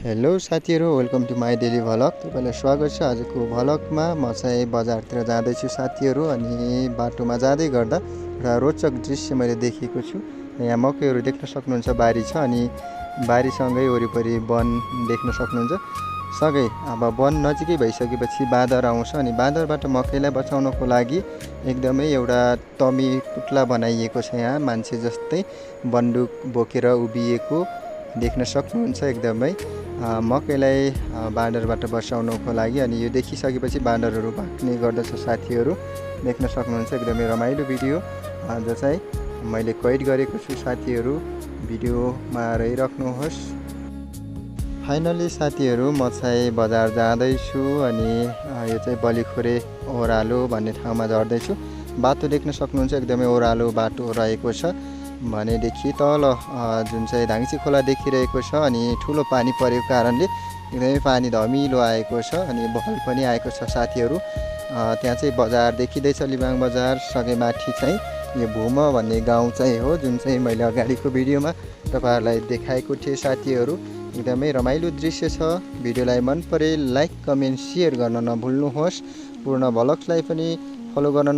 Hello साथीहरू, welcome to my daily vlog. तपाईँलाई स्वागत छ आजको भ्लगमा। म चाहिँ बजारतिर जाँदैछु साथीहरू, अनि बाटोमा जाँदै गर्दा एउटा रोचक दृश्य मैले देखेको छु। यहाँ मकैहरू देख्न सक्नुहुन्छ, बारी छ अनि बारीसँगै वरिपरि वन देख्न सक्नुहुन्छ। सँगै अब वन नजिकै भइसकेपछि बाँदर आउँछ अनि बाँदरबाट मकैलाई बचाउनको लागि एकदमै एउटा तमी पुतला बनाइएको छ। यहाँ मान्छे जस्तै बन्दुक बोकेर उभिएको देख्न सक्नुहुन्छ। एकदमै मकैलाई बाँदरबाट बचाउनको लागि। अनि यो देखिसकेपछि बाँदरहरू भाग्ने गर्दछ साथीहरू, देख्न सक्नुहुन्छ। एकदमै रमाइलो भिडियो जो चाहिँ मैले कैद गरेको छु साथीहरू, भिडियोमा रहिराख्नुहोस्। फाइनली साथीहरू, म चाहिँ बजार जाँदैछु अनि यो चाहिँ बलिखोरे ओह्रालो भन्ने ठाउँमा झर्दैछु। बाटो देख्न सक्नुहुन्छ, एकदमै ओह्रालो बाटो रहेको छ। भनेदेखि तल जुन चाहिँ धाङ्सी खोला देखिरहेको छ अनि ठुलो पानी परेको कारणले एकदमै पानी धमिलो आएको छ अनि बहल पनि आएको छ साथीहरू। त्यहाँ चाहिँ बजार देखिँदैछ, लिबाङ बजार। सँगै माथि चाहिँ यो भुम भन्ने गाउँ चाहिँ हो, जुन चाहिँ मैले अगाडिको भिडियोमा तपाईँहरूलाई देखाएको थिएँ साथीहरू। एकदमै रमाइलो दृश्य छ। भिडियोलाई मन परे लाइक, कमेन्ट, सेयर गर्न नभुल्नुहोस्। पूर्ण भ्लग्सलाई पनि फलो गर्न